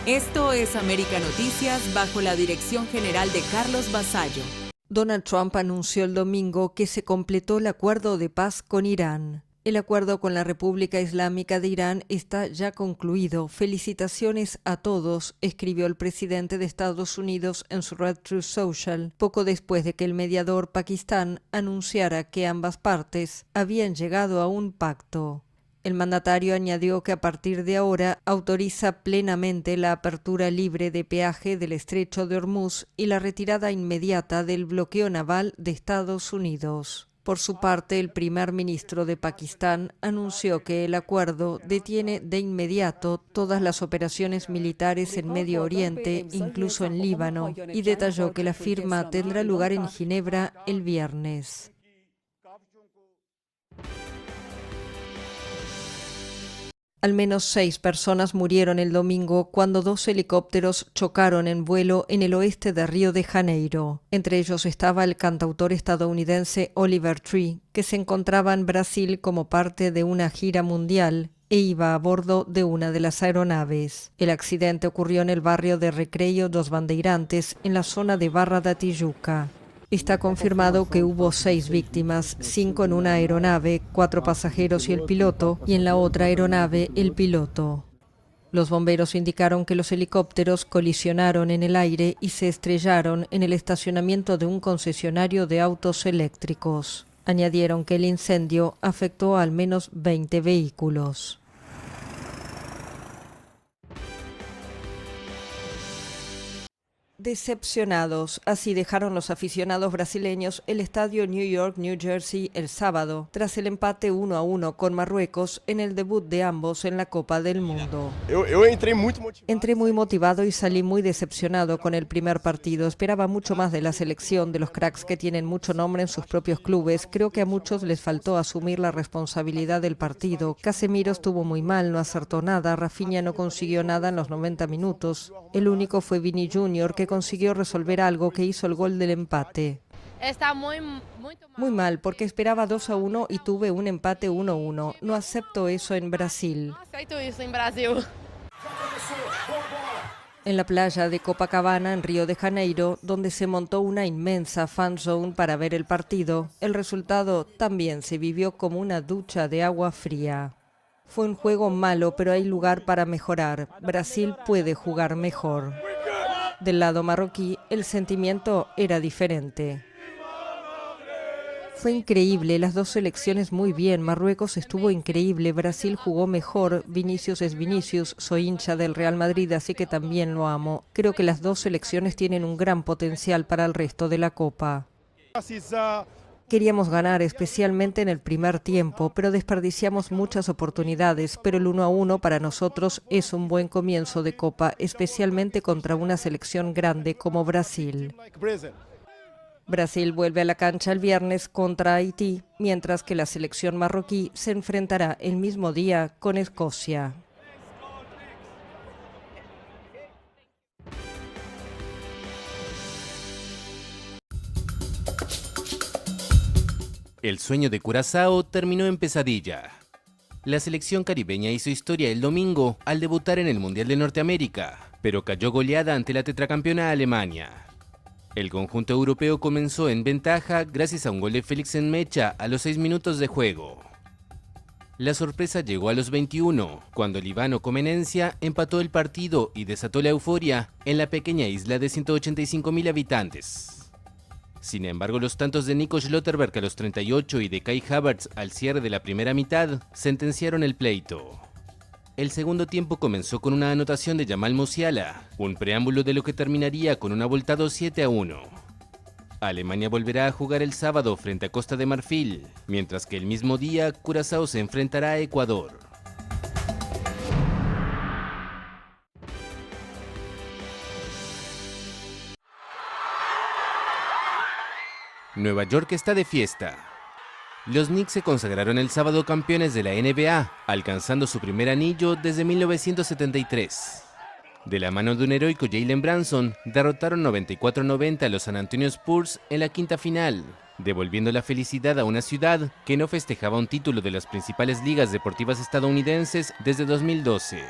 Esto es América Noticias bajo la dirección general de Carlos Basallo. Donald Trump anunció el domingo que se completó el acuerdo de paz con Irán. El acuerdo con la República Islámica de Irán está ya concluido. Felicitaciones a todos, escribió el presidente de Estados Unidos en su red Truth Social, poco después de que el mediador Pakistán anunciara que ambas partes habían llegado a un pacto. El mandatario añadió que a partir de ahora autoriza plenamente la apertura libre de peaje del estrecho de Hormuz y la retirada inmediata del bloqueo naval de Estados Unidos. Por su parte, el primer ministro de Pakistán anunció que el acuerdo detiene de inmediato todas las operaciones militares en Medio Oriente, incluso en Líbano, y detalló que la firma tendrá lugar en Ginebra el viernes. Al menos 6 personas murieron el domingo cuando 2 helicópteros chocaron en vuelo en el oeste de Río de Janeiro. Entre ellos estaba el cantautor estadounidense Oliver Tree, que se encontraba en Brasil como parte de una gira mundial e iba a bordo de una de las aeronaves. El accidente ocurrió en el barrio de Recreio dos Bandeirantes, en la zona de Barra da Tijuca. Está confirmado que hubo 6 víctimas, 5 en una aeronave, 4 pasajeros y el piloto, y en la otra aeronave el piloto. Los bomberos indicaron que los helicópteros colisionaron en el aire y se estrellaron en el estacionamiento de un concesionario de autos eléctricos. Añadieron que el incendio afectó a al menos 20 vehículos. Decepcionados, así dejaron los aficionados brasileños el estadio New York, New Jersey el sábado, tras el empate 1-1 con Marruecos en el debut de ambos en la Copa del Mundo. Entré muy motivado y salí muy decepcionado con el primer partido. Esperaba mucho más de la selección, de los cracks que tienen mucho nombre en sus propios clubes. Creo que a muchos les faltó asumir la responsabilidad del partido. Casemiro estuvo muy mal, no acertó nada. Rafinha no consiguió nada en los 90 minutos. El único fue Vini Jr., que consiguió resolver algo, que hizo el gol del empate. Está Muy mal, porque esperaba 2-1 y tuve un empate 1-1. No acepto eso en Brasil. No aceito isso em Brasil. En la playa de Copacabana, en Río de Janeiro, donde se montó una inmensa fan zone para ver el partido, el resultado también se vivió como una ducha de agua fría. Fue un juego malo, pero hay lugar para mejorar. Brasil puede jugar mejor. Del lado marroquí, el sentimiento era diferente. Fue increíble, las dos selecciones muy bien, Marruecos estuvo increíble, Brasil jugó mejor, Vinicius es Vinicius, soy hincha del Real Madrid, así que también lo amo. Creo que las dos selecciones tienen un gran potencial para el resto de la Copa. Queríamos ganar, especialmente en el primer tiempo, pero desperdiciamos muchas oportunidades, pero el 1-1 para nosotros es un buen comienzo de Copa, especialmente contra una selección grande como Brasil. Brasil vuelve a la cancha el viernes contra Haití, mientras que la selección marroquí se enfrentará el mismo día con Escocia. El sueño de Curazao terminó en pesadilla. La selección caribeña hizo historia el domingo al debutar en el Mundial de Norteamérica, pero cayó goleada ante la tetracampeona Alemania. El conjunto europeo comenzó en ventaja gracias a un gol de Félix Enmecha a los 6 minutos de juego. La sorpresa llegó a los 21, cuando el Ivano Comenencia empató el partido y desató la euforia en la pequeña isla de 185.000 habitantes. Sin embargo, los tantos de Nico Schlotterberg a los 38 y de Kai Havertz al cierre de la primera mitad sentenciaron el pleito. El segundo tiempo comenzó con una anotación de Jamal Musiala, un preámbulo de lo que terminaría con un abultado 7-1. Alemania volverá a jugar el sábado frente a Costa de Marfil, mientras que el mismo día Curazao se enfrentará a Ecuador. Nueva York está de fiesta. Los Knicks se consagraron el sábado campeones de la NBA, alcanzando su primer anillo desde 1973. De la mano de un heroico Jalen Brunson, derrotaron 94-90 a los San Antonio Spurs en la quinta final, devolviendo la felicidad a una ciudad que no festejaba un título de las principales ligas deportivas estadounidenses desde 2012.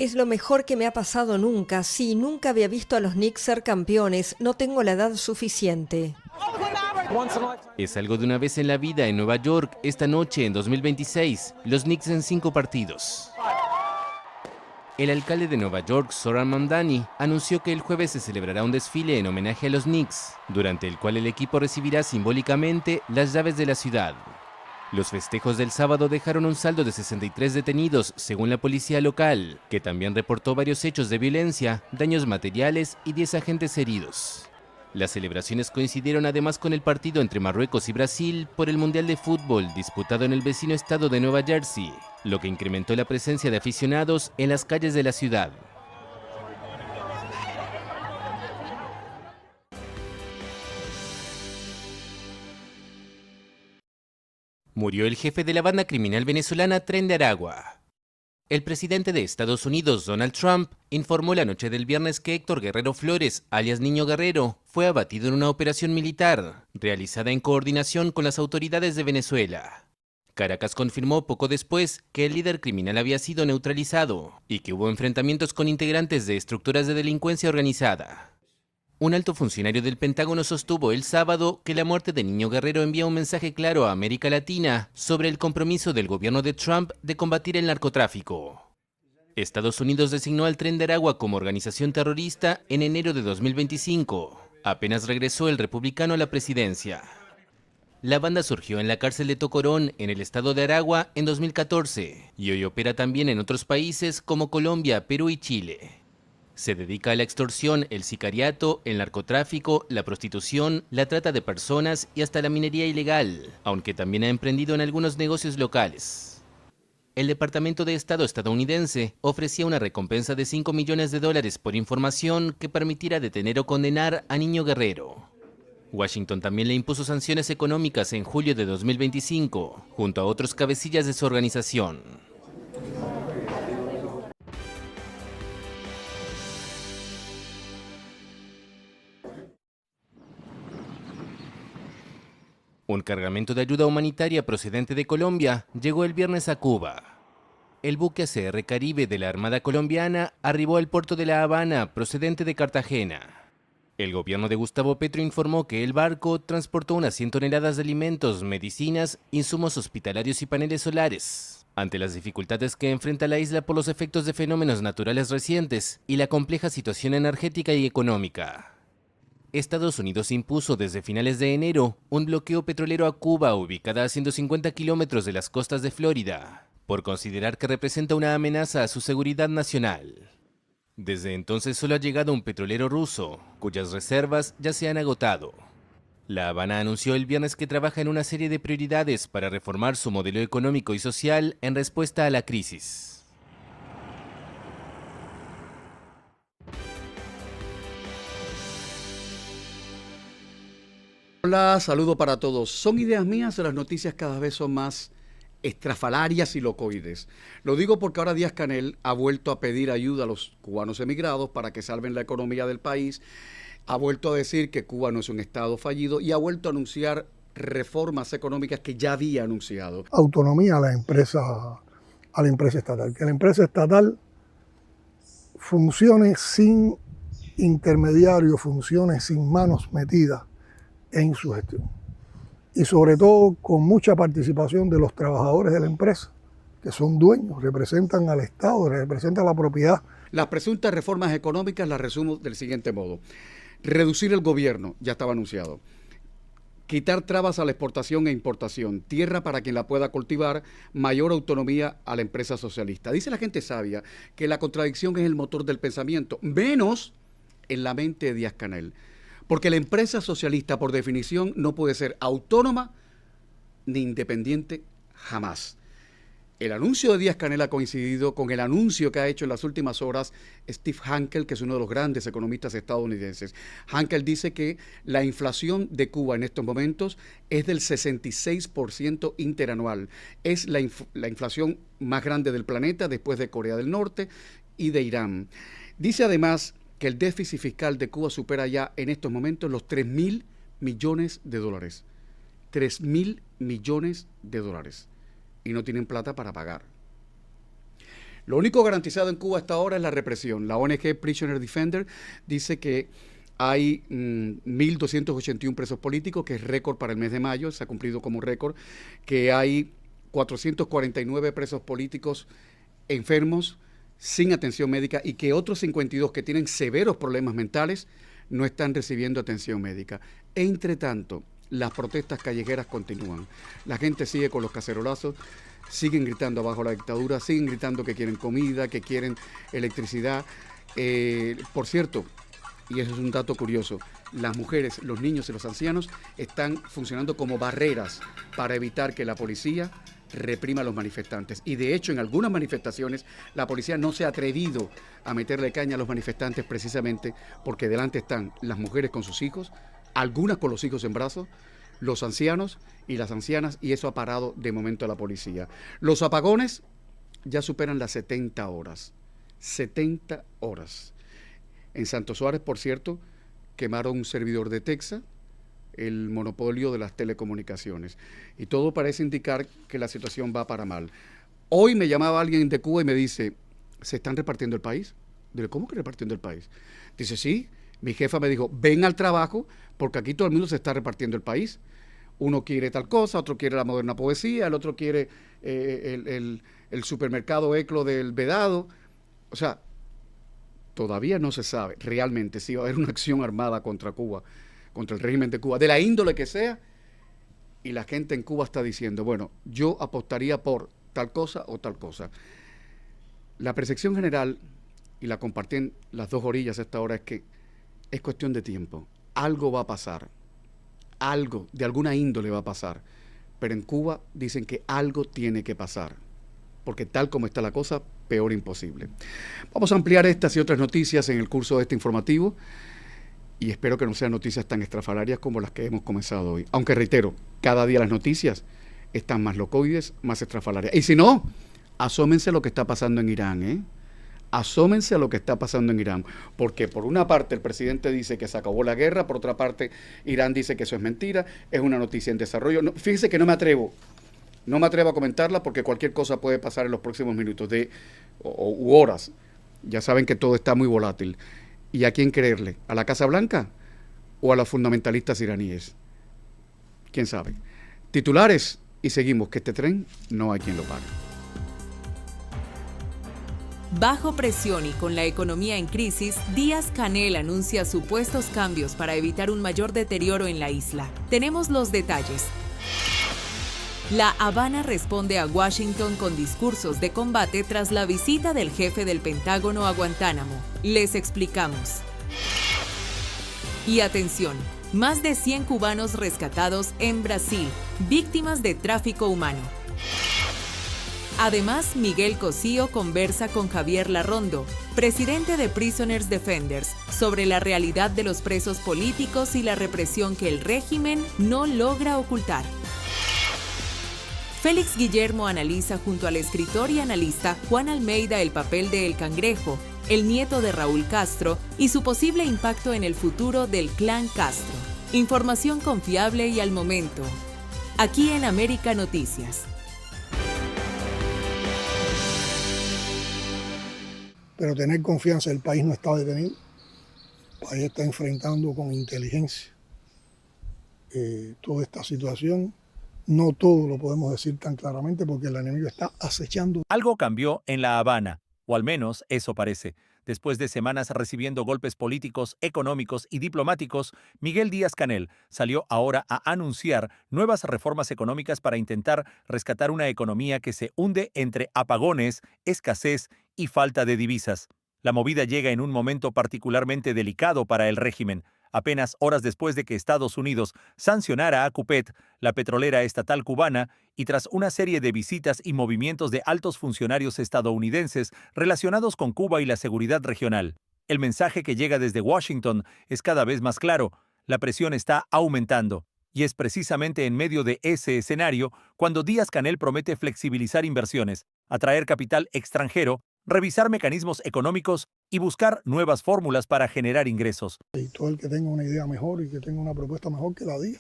Es lo mejor que me ha pasado nunca. Sí, nunca había visto a los Knicks ser campeones. No tengo la edad suficiente. Es algo de una vez en la vida en Nueva York. Esta noche, en 2026, los Knicks en 5 partidos. El alcalde de Nueva York, Zohran Mamdani, anunció que el jueves se celebrará un desfile en homenaje a los Knicks, durante el cual el equipo recibirá simbólicamente las llaves de la ciudad. Los festejos del sábado dejaron un saldo de 63 detenidos, según la policía local, que también reportó varios hechos de violencia, daños materiales y 10 agentes heridos. Las celebraciones coincidieron además con el partido entre Marruecos y Brasil por el Mundial de Fútbol disputado en el vecino estado de Nueva Jersey, lo que incrementó la presencia de aficionados en las calles de la ciudad. Murió el jefe de la banda criminal venezolana Tren de Aragua. El presidente de Estados Unidos, Donald Trump, informó la noche del viernes que Héctor Guerrero Flores, alias Niño Guerrero, fue abatido en una operación militar, realizada en coordinación con las autoridades de Venezuela. Caracas confirmó poco después que el líder criminal había sido neutralizado y que hubo enfrentamientos con integrantes de estructuras de delincuencia organizada. Un alto funcionario del Pentágono sostuvo el sábado que la muerte de Niño Guerrero envía un mensaje claro a América Latina sobre el compromiso del gobierno de Trump de combatir el narcotráfico. Estados Unidos designó al Tren de Aragua como organización terrorista en enero de 2025, apenas regresó el republicano a la presidencia. La banda surgió en la cárcel de Tocorón, en el estado de Aragua, en 2014, y hoy opera también en otros países como Colombia, Perú y Chile. Se dedica a la extorsión, el sicariato, el narcotráfico, la prostitución, la trata de personas y hasta la minería ilegal, aunque también ha emprendido en algunos negocios locales. El Departamento de Estado estadounidense ofrecía una recompensa de $5 millones por información que permitiera detener o condenar a Niño Guerrero. Washington también le impuso sanciones económicas en julio de 2025, junto a otros cabecillas de su organización. Un cargamento de ayuda humanitaria procedente de Colombia llegó el viernes a Cuba. El buque ACR Caribe de la Armada colombiana arribó al puerto de La Habana procedente de Cartagena. El gobierno de Gustavo Petro informó que el barco transportó unas 100 toneladas de alimentos, medicinas, insumos hospitalarios y paneles solares, ante las dificultades que enfrenta la isla por los efectos de fenómenos naturales recientes y la compleja situación energética y económica. Estados Unidos impuso desde finales de enero un bloqueo petrolero a Cuba, ubicada a 150 kilómetros de las costas de Florida, por considerar que representa una amenaza a su seguridad nacional. Desde entonces solo ha llegado un petrolero ruso, cuyas reservas ya se han agotado. La Habana anunció el viernes que trabaja en una serie de prioridades para reformar su modelo económico y social en respuesta a la crisis. Hola, saludo para todos. Son ideas mías, las noticias cada vez son más estrafalarias y locoides. Lo digo porque ahora Díaz-Canel ha vuelto a pedir ayuda a los cubanos emigrados para que salven la economía del país, ha vuelto a decir que Cuba no es un estado fallido y ha vuelto a anunciar reformas económicas que ya había anunciado. Autonomía a la empresa estatal, que la empresa estatal funcione sin intermediarios, funcione sin manos metidas en su gestión y sobre todo con mucha participación de los trabajadores de la empresa, que son dueños, representan al Estado, representan la propiedad. Las presuntas reformas económicas las resumo del siguiente modo: reducir el gobierno, ya estaba anunciado; quitar trabas a la exportación e importación, tierra para quien la pueda cultivar, mayor autonomía a la empresa socialista. Dice la gente sabia que la contradicción es el motor del pensamiento, menos en la mente de Díaz-Canel. Porque la empresa socialista, por definición, no puede ser autónoma ni independiente jamás. El anuncio de Díaz-Canel ha coincidido con el anuncio que ha hecho en las últimas horas Steve Hankel, que es uno de los grandes economistas estadounidenses. Hankel dice que la inflación de Cuba en estos momentos es del 66% interanual. Es la inflación más grande del planeta después de Corea del Norte y de Irán. Dice además que el déficit fiscal de Cuba supera ya en estos momentos los $3.000 millones. $3.000 millones. Y no tienen plata para pagar. Lo único garantizado en Cuba hasta ahora es la represión. La ONG Prisoner Defender dice que hay 1.281 presos políticos, que es récord para el mes de mayo, se ha cumplido como récord, que hay 449 presos políticos enfermos, sin atención médica, y que otros 52 que tienen severos problemas mentales no están recibiendo atención médica. Entre tanto, las protestas callejeras continúan. La gente sigue con los cacerolazos, siguen gritando abajo la dictadura, siguen gritando que quieren comida, que quieren electricidad. Por cierto, y eso es un dato curioso, las mujeres, los niños y los ancianos están funcionando como barreras para evitar que la policía reprima a los manifestantes. Y de hecho, en algunas manifestaciones, la policía no se ha atrevido a meterle caña a los manifestantes precisamente porque delante están las mujeres con sus hijos, algunas con los hijos en brazos, los ancianos y las ancianas, y eso ha parado de momento a la policía. Los apagones ya superan las 70 horas. 70 horas. En Santo Suárez, por cierto, quemaron un servidor de Texas, el monopolio de las telecomunicaciones. Y todo parece indicar que la situación va para mal. Hoy me llamaba alguien de Cuba y me dice, ¿se están repartiendo el país? Digo, ¿cómo que repartiendo el país? Dice, sí, mi jefa me dijo, ven al trabajo, porque aquí todo el mundo se está repartiendo el país. Uno quiere tal cosa, otro quiere la moderna poesía, el otro quiere el supermercado Eclo del Vedado. O sea, todavía no se sabe realmente si va a haber una acción armada contra Cuba, contra el régimen de Cuba, de la índole que sea, y la gente en Cuba está diciendo, bueno, yo apostaría por tal cosa o tal cosa. La percepción general, y la compartí en las dos orillas hasta ahora, es que es cuestión de tiempo. Algo va a pasar, algo de alguna índole va a pasar, pero en Cuba dicen que algo tiene que pasar, porque tal como está la cosa, peor imposible. Vamos a ampliar estas y otras noticias en el curso de este informativo, y espero que no sean noticias tan estrafalarias como las que hemos comenzado hoy. Aunque reitero, cada día las noticias están más locoides, más estrafalarias. Y si no, asómense a lo que está pasando en Irán, ¿eh? Asómense a lo que está pasando en Irán. Porque por una parte el presidente dice que se acabó la guerra, por otra parte Irán dice que eso es mentira, es una noticia en desarrollo. No, fíjense que no me atrevo a comentarla porque cualquier cosa puede pasar en los próximos minutos u horas. Ya saben que todo está muy volátil. ¿Y a quién creerle? ¿A la Casa Blanca o a los fundamentalistas iraníes? ¿Quién sabe? Titulares y seguimos, que este tren no hay quien lo pague. Bajo presión y con la economía en crisis, Díaz-Canel anuncia supuestos cambios para evitar un mayor deterioro en la isla. Tenemos los detalles. La Habana responde a Washington con discursos de combate tras la visita del jefe del Pentágono a Guantánamo. Les explicamos. Y atención, más de 100 cubanos rescatados en Brasil, víctimas de tráfico humano. Además, Miguel Cosío conversa con Javier Larrondo, presidente de Prisoners Defenders, sobre la realidad de los presos políticos y la represión que el régimen no logra ocultar. Félix Guillermo analiza junto al escritor y analista Juan Almeida el papel de El Cangrejo, el nieto de Raúl Castro, y su posible impacto en el futuro del clan Castro. Información confiable y al momento. Aquí en América Noticias. Pero tener confianza, el país no está detenido. El país está enfrentando con inteligencia toda esta situación. No todo lo podemos decir tan claramente porque el enemigo está acechando. Algo cambió en La Habana, o al menos eso parece. Después de semanas recibiendo golpes políticos, económicos y diplomáticos, Miguel Díaz-Canel salió ahora a anunciar nuevas reformas económicas para intentar rescatar una economía que se hunde entre apagones, escasez y falta de divisas. La movida llega en un momento particularmente delicado para el régimen, apenas horas después de que Estados Unidos sancionara a Cupet, la petrolera estatal cubana, y tras una serie de visitas y movimientos de altos funcionarios estadounidenses relacionados con Cuba y la seguridad regional. El mensaje que llega desde Washington es cada vez más claro: la presión está aumentando. Y es precisamente en medio de ese escenario cuando Díaz-Canel promete flexibilizar inversiones, atraer capital extranjero, revisar mecanismos económicos y buscar nuevas fórmulas para generar ingresos. Y todo el que tenga una idea mejor y que tenga una propuesta mejor, que la diga.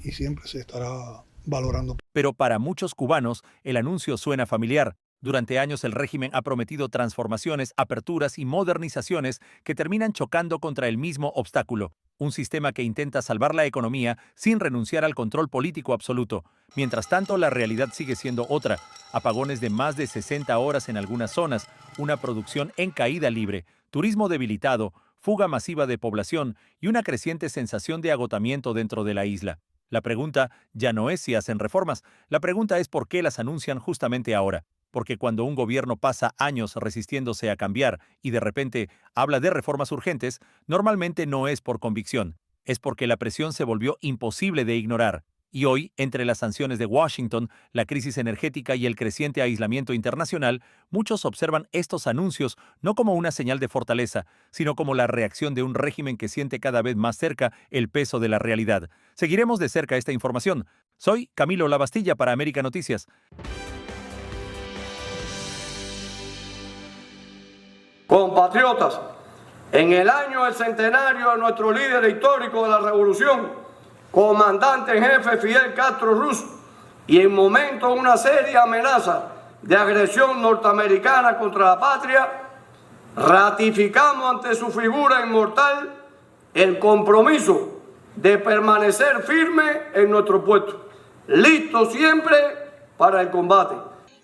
Y siempre se estará valorando. Pero para muchos cubanos el anuncio suena familiar. Durante años el régimen ha prometido transformaciones, aperturas y modernizaciones que terminan chocando contra el mismo obstáculo, un sistema que intenta salvar la economía sin renunciar al control político absoluto. Mientras tanto, la realidad sigue siendo otra: apagones de más de 60 horas en algunas zonas, una producción en caída libre, turismo debilitado, fuga masiva de población y una creciente sensación de agotamiento dentro de la isla. La pregunta ya no es si hacen reformas, la pregunta es por qué las anuncian justamente ahora. Porque cuando un gobierno pasa años resistiéndose a cambiar y de repente habla de reformas urgentes, normalmente no es por convicción, es porque la presión se volvió imposible de ignorar. Y hoy, entre las sanciones de Washington, la crisis energética y el creciente aislamiento internacional, muchos observan estos anuncios no como una señal de fortaleza, sino como la reacción de un régimen que siente cada vez más cerca el peso de la realidad. Seguiremos de cerca esta información. Soy Camilo Lavastilla para América Noticias. Compatriotas, en el año del centenario de nuestro líder histórico de la revolución, comandante en jefe Fidel Castro Ruz, y en momento de una seria amenaza de agresión norteamericana contra la patria, ratificamos ante su figura inmortal el compromiso de permanecer firme en nuestro puesto, listos siempre para el combate.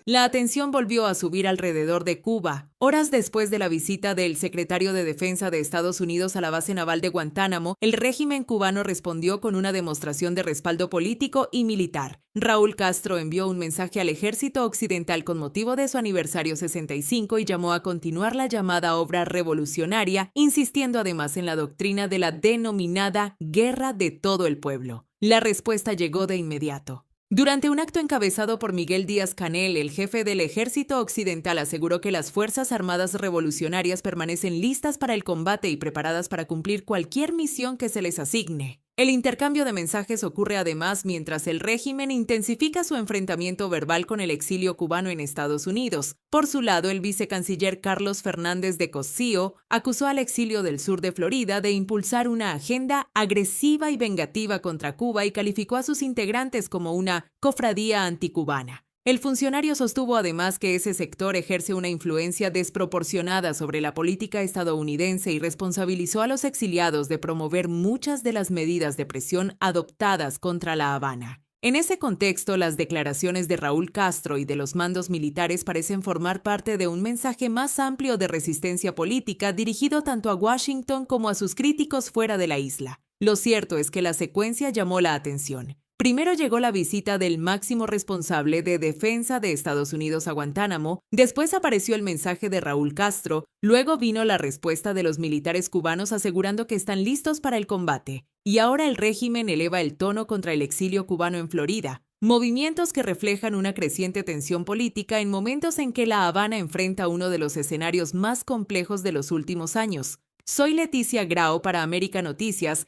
La atención volvió a subir alrededor de Cuba. Horas después de la visita del secretario de Defensa de Estados Unidos a la base naval de Guantánamo, el régimen cubano respondió con una demostración de respaldo político y militar. Raúl Castro envió un mensaje al ejército occidental con motivo de su aniversario 65 y llamó a continuar la llamada obra revolucionaria, insistiendo además en la doctrina de la denominada guerra de todo el pueblo. La respuesta llegó de inmediato. Durante un acto encabezado por Miguel Díaz-Canel, el jefe del ejército occidental aseguró que las Fuerzas Armadas Revolucionarias permanecen listas para el combate y preparadas para cumplir cualquier misión que se les asigne. El intercambio de mensajes ocurre además mientras el régimen intensifica su enfrentamiento verbal con el exilio cubano en Estados Unidos. Por su lado, el vicecanciller Carlos Fernández de Cosío acusó al exilio del sur de Florida de impulsar una agenda agresiva y vengativa contra Cuba y calificó a sus integrantes como una cofradía anticubana. El funcionario sostuvo además que ese sector ejerce una influencia desproporcionada sobre la política estadounidense y responsabilizó a los exiliados de promover muchas de las medidas de presión adoptadas contra La Habana. En ese contexto, las declaraciones de Raúl Castro y de los mandos militares parecen formar parte de un mensaje más amplio de resistencia política dirigido tanto a Washington como a sus críticos fuera de la isla. Lo cierto es que la secuencia llamó la atención. Primero llegó la visita del máximo responsable de defensa de Estados Unidos a Guantánamo, después apareció el mensaje de Raúl Castro, luego vino la respuesta de los militares cubanos asegurando que están listos para el combate, y ahora el régimen eleva el tono contra el exilio cubano en Florida, movimientos que reflejan una creciente tensión política en momentos en que La Habana enfrenta uno de los escenarios más complejos de los últimos años. Soy Leticia Grau para América Noticias.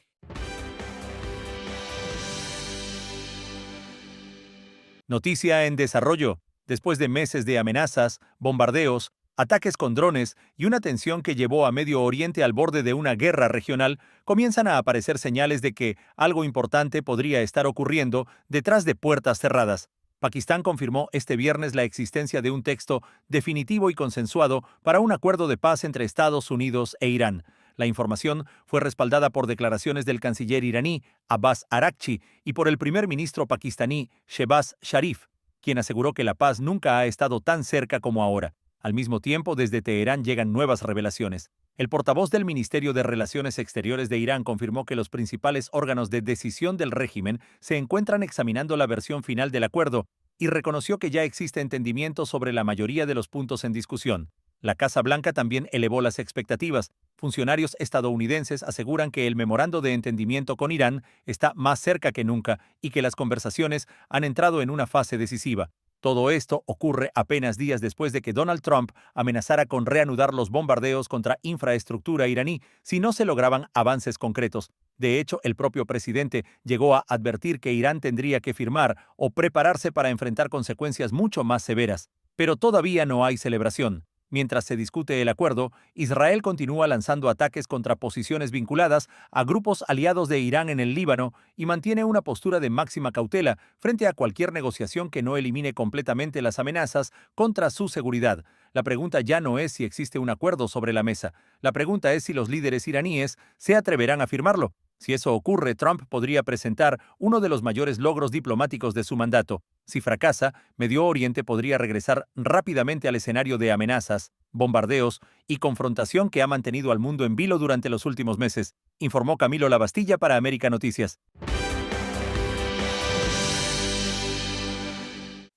Noticia en desarrollo. Después de meses de amenazas, bombardeos, ataques con drones y una tensión que llevó a Medio Oriente al borde de una guerra regional, comienzan a aparecer señales de que algo importante podría estar ocurriendo detrás de puertas cerradas. Pakistán confirmó este viernes la existencia de un texto definitivo y consensuado para un acuerdo de paz entre Estados Unidos e Irán. La información fue respaldada por declaraciones del canciller iraní Abbas Araghchi y por el primer ministro pakistaní Shehbaz Sharif, quien aseguró que la paz nunca ha estado tan cerca como ahora. Al mismo tiempo, desde Teherán llegan nuevas revelaciones. El portavoz del Ministerio de Relaciones Exteriores de Irán confirmó que los principales órganos de decisión del régimen se encuentran examinando la versión final del acuerdo y reconoció que ya existe entendimiento sobre la mayoría de los puntos en discusión. La Casa Blanca también elevó las expectativas. Funcionarios estadounidenses aseguran que el memorando de entendimiento con Irán está más cerca que nunca y que las conversaciones han entrado en una fase decisiva. Todo esto ocurre apenas días después de que Donald Trump amenazara con reanudar los bombardeos contra infraestructura iraní si no se lograban avances concretos. De hecho, el propio presidente llegó a advertir que Irán tendría que firmar o prepararse para enfrentar consecuencias mucho más severas. Pero todavía no hay celebración. Mientras se discute el acuerdo, Israel continúa lanzando ataques contra posiciones vinculadas a grupos aliados de Irán en el Líbano y mantiene una postura de máxima cautela frente a cualquier negociación que no elimine completamente las amenazas contra su seguridad. La pregunta ya no es si existe un acuerdo sobre la mesa. La pregunta es si los líderes iraníes se atreverán a firmarlo. Si eso ocurre, Trump podría presentar uno de los mayores logros diplomáticos de su mandato. Si fracasa, Medio Oriente podría regresar rápidamente al escenario de amenazas, bombardeos y confrontación que ha mantenido al mundo en vilo durante los últimos meses, informó Camilo Lavastilla para América Noticias.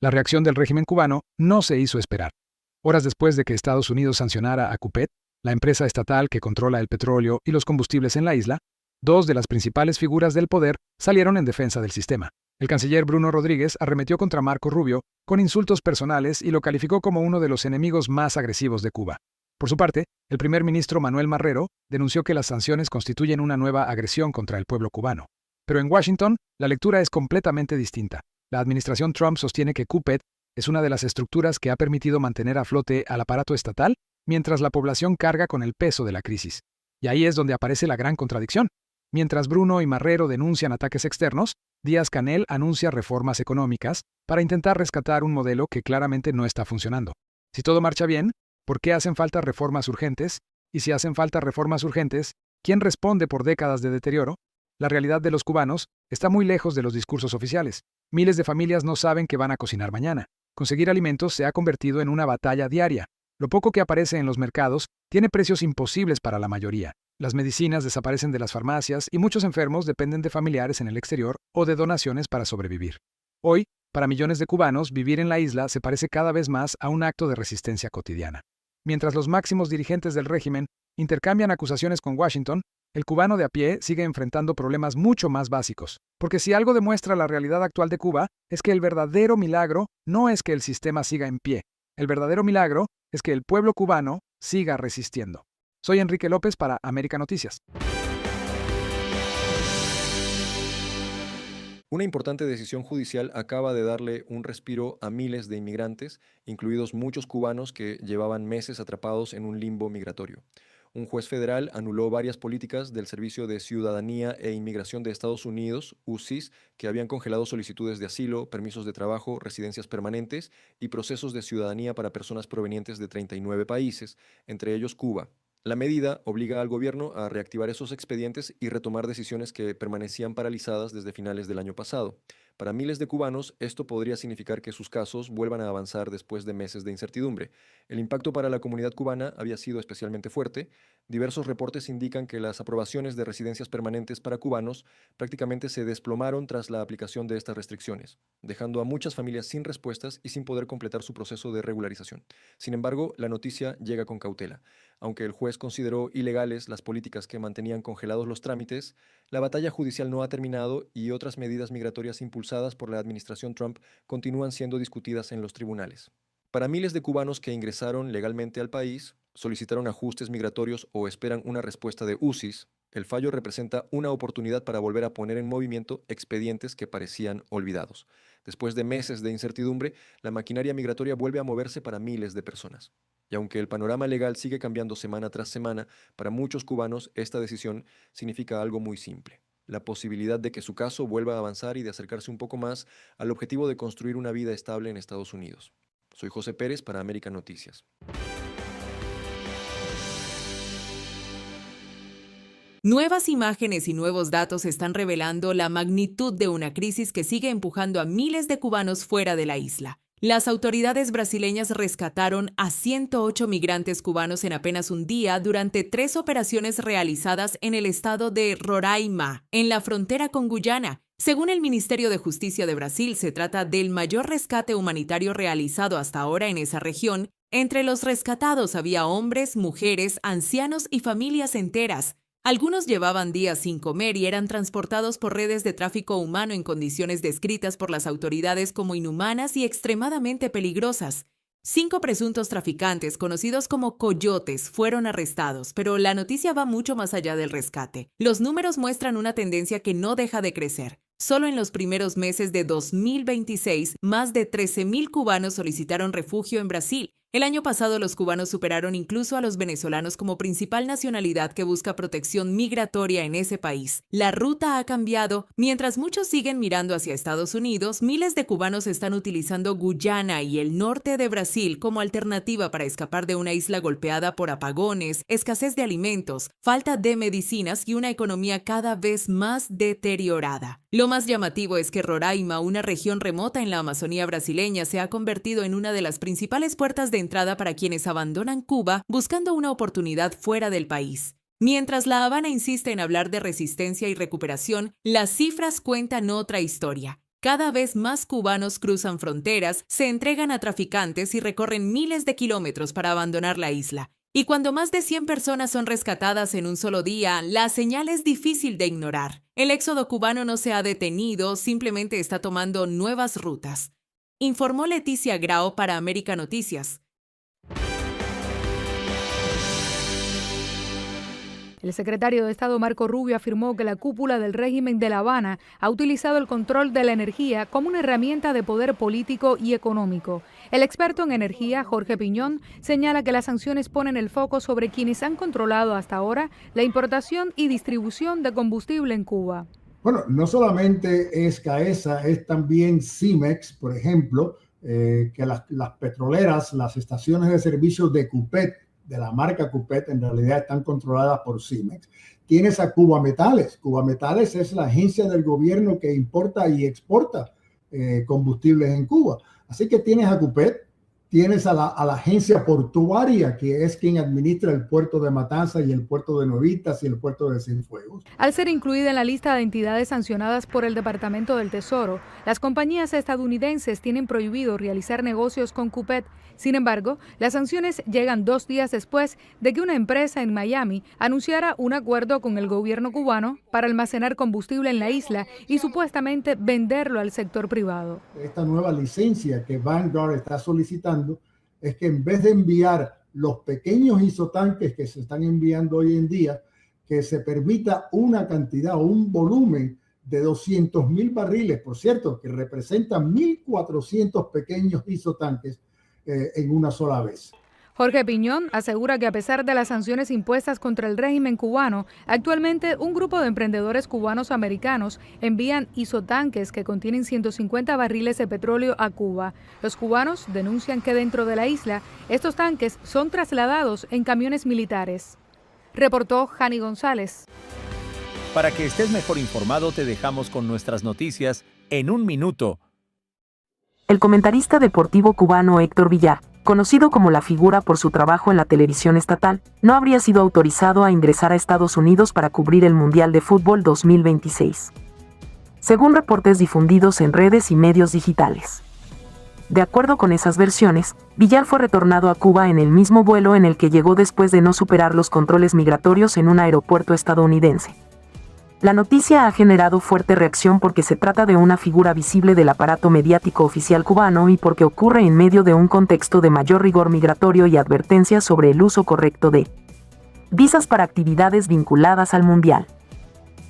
La reacción del régimen cubano no se hizo esperar. Horas después de que Estados Unidos sancionara a CUPET, la empresa estatal que controla el petróleo y los combustibles en la isla, dos de las principales figuras del poder salieron en defensa del sistema. El canciller Bruno Rodríguez arremetió contra Marco Rubio con insultos personales y lo calificó como uno de los enemigos más agresivos de Cuba. Por su parte, el primer ministro Manuel Marrero denunció que las sanciones constituyen una nueva agresión contra el pueblo cubano. Pero en Washington, la lectura es completamente distinta. La administración Trump sostiene que CUPET es una de las estructuras que ha permitido mantener a flote al aparato estatal mientras la población carga con el peso de la crisis. Y ahí es donde aparece la gran contradicción. Mientras Bruno y Marrero denuncian ataques externos, Díaz-Canel anuncia reformas económicas para intentar rescatar un modelo que claramente no está funcionando. Si todo marcha bien, ¿por qué hacen falta reformas urgentes? Y si hacen falta reformas urgentes, ¿quién responde por décadas de deterioro? La realidad de los cubanos está muy lejos de los discursos oficiales. Miles de familias no saben qué van a cocinar mañana. Conseguir alimentos se ha convertido en una batalla diaria. Lo poco que aparece en los mercados tiene precios imposibles para la mayoría. Las medicinas desaparecen de las farmacias y muchos enfermos dependen de familiares en el exterior o de donaciones para sobrevivir. Hoy, para millones de cubanos, vivir en la isla se parece cada vez más a un acto de resistencia cotidiana. Mientras los máximos dirigentes del régimen intercambian acusaciones con Washington, el cubano de a pie sigue enfrentando problemas mucho más básicos. Porque si algo demuestra la realidad actual de Cuba, es que el verdadero milagro no es que el sistema siga en pie. El verdadero milagro es que el pueblo cubano siga resistiendo. Soy Enrique López para América Noticias. Una importante decisión judicial acaba de darle un respiro a miles de inmigrantes, incluidos muchos cubanos que llevaban meses atrapados en un limbo migratorio. Un juez federal anuló varias políticas del Servicio de Ciudadanía e Inmigración de Estados Unidos, USCIS, que habían congelado solicitudes de asilo, permisos de trabajo, residencias permanentes y procesos de ciudadanía para personas provenientes de 39 países, entre ellos Cuba. La medida obliga al gobierno a reactivar esos expedientes y retomar decisiones que permanecían paralizadas desde finales del año pasado. Para miles de cubanos, esto podría significar que sus casos vuelvan a avanzar después de meses de incertidumbre. El impacto para la comunidad cubana había sido especialmente fuerte. Diversos reportes indican que las aprobaciones de residencias permanentes para cubanos prácticamente se desplomaron tras la aplicación de estas restricciones, dejando a muchas familias sin respuestas y sin poder completar su proceso de regularización. Sin embargo, la noticia llega con cautela. Aunque el juez consideró ilegales las políticas que mantenían congelados los trámites, la batalla judicial no ha terminado y otras medidas migratorias impulsadas por la administración Trump continúan siendo discutidas en los tribunales. Para miles de cubanos que ingresaron legalmente al país, solicitaron ajustes migratorios o esperan una respuesta de USCIS, el fallo representa una oportunidad para volver a poner en movimiento expedientes que parecían olvidados. Después de meses de incertidumbre, la maquinaria migratoria vuelve a moverse para miles de personas. Y aunque el panorama legal sigue cambiando semana tras semana, para muchos cubanos esta decisión significa algo muy simple: la posibilidad de que su caso vuelva a avanzar y de acercarse un poco más al objetivo de construir una vida estable en Estados Unidos. Soy José Pérez para América Noticias. Nuevas imágenes y nuevos datos están revelando la magnitud de una crisis que sigue empujando a miles de cubanos fuera de la isla. Las autoridades brasileñas rescataron a 108 migrantes cubanos en apenas un día durante 3 operaciones realizadas en el estado de Roraima, en la frontera con Guyana. Según el Ministerio de Justicia de Brasil, se trata del mayor rescate humanitario realizado hasta ahora en esa región. Entre los rescatados había hombres, mujeres, ancianos y familias enteras. Algunos llevaban días sin comer y eran transportados por redes de tráfico humano en condiciones descritas por las autoridades como inhumanas y extremadamente peligrosas. 5 presuntos traficantes, conocidos como coyotes, fueron arrestados, pero la noticia va mucho más allá del rescate. Los números muestran una tendencia que no deja de crecer. Solo en los primeros meses de 2026, más de 13,000 cubanos solicitaron refugio en Brasil. El año pasado los cubanos superaron incluso a los venezolanos como principal nacionalidad que busca protección migratoria en ese país. La ruta ha cambiado. Mientras muchos siguen mirando hacia Estados Unidos, miles de cubanos están utilizando Guyana y el norte de Brasil como alternativa para escapar de una isla golpeada por apagones, escasez de alimentos, falta de medicinas y una economía cada vez más deteriorada. Lo más llamativo es que Roraima, una región remota en la Amazonía brasileña, se ha convertido en una de las principales puertas de entrada para quienes abandonan Cuba buscando una oportunidad fuera del país. Mientras La Habana insiste en hablar de resistencia y recuperación, las cifras cuentan otra historia. Cada vez más cubanos cruzan fronteras, se entregan a traficantes y recorren miles de kilómetros para abandonar la isla. Y cuando más de 100 personas son rescatadas en un solo día, la señal es difícil de ignorar. El éxodo cubano no se ha detenido, simplemente está tomando nuevas rutas. Informó Leticia Grau para América Noticias. El secretario de Estado Marco Rubio afirmó que la cúpula del régimen de La Habana ha utilizado el control de la energía como una herramienta de poder político y económico. El experto en energía, Jorge Piñón, señala que las sanciones ponen el foco sobre quienes han controlado hasta ahora la importación y distribución de combustible en Cuba. Bueno, no solamente es CAESA, es también CIMEX, por ejemplo, que las petroleras, las estaciones de servicio de Cupet, de la marca Cupet, en realidad están controladas por CIMEX. Tienes a Cuba Metales. Cuba Metales es la agencia del gobierno que importa y exporta combustibles en Cuba. Así que tienes a Cupet, tienes a la agencia portuaria, que es quien administra el puerto de Matanzas y el puerto de Nuevitas y el puerto de Cienfuegos. Al ser incluida en la lista de entidades sancionadas por el Departamento del Tesoro, las compañías estadounidenses tienen prohibido realizar negocios con Cupet. Sin embargo, las sanciones llegan 2 días después de que una empresa en Miami anunciara un acuerdo con el gobierno cubano para almacenar combustible en la isla y supuestamente venderlo al sector privado. Esta nueva licencia que Vanguard está solicitando es que en vez de enviar los pequeños isotanques que se están enviando hoy en día, que se permita una cantidad o un volumen de 200,000 barriles, por cierto, que representan 1.400 pequeños isotanques en una sola vez. Jorge Piñón asegura que a pesar de las sanciones impuestas contra el régimen cubano, actualmente un grupo de emprendedores cubanos americanos envían isotanques que contienen 150 barriles de petróleo a Cuba. Los cubanos denuncian que dentro de la isla estos tanques son trasladados en camiones militares. Reportó Jani González. Para que estés mejor informado, te dejamos con nuestras noticias en un minuto. El comentarista deportivo cubano Héctor Villar, conocido como La Figura por su trabajo en la televisión estatal, no habría sido autorizado a ingresar a Estados Unidos para cubrir el Mundial de Fútbol 2026, según reportes difundidos en redes y medios digitales. De acuerdo con esas versiones, Villar fue retornado a Cuba en el mismo vuelo en el que llegó después de no superar los controles migratorios en un aeropuerto estadounidense. La noticia ha generado fuerte reacción porque se trata de una figura visible del aparato mediático oficial cubano y porque ocurre en medio de un contexto de mayor rigor migratorio y advertencias sobre el uso correcto de visas para actividades vinculadas al Mundial.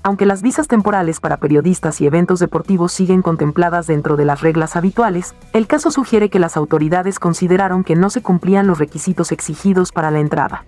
Aunque las visas temporales para periodistas y eventos deportivos siguen contempladas dentro de las reglas habituales, el caso sugiere que las autoridades consideraron que no se cumplían los requisitos exigidos para la entrada.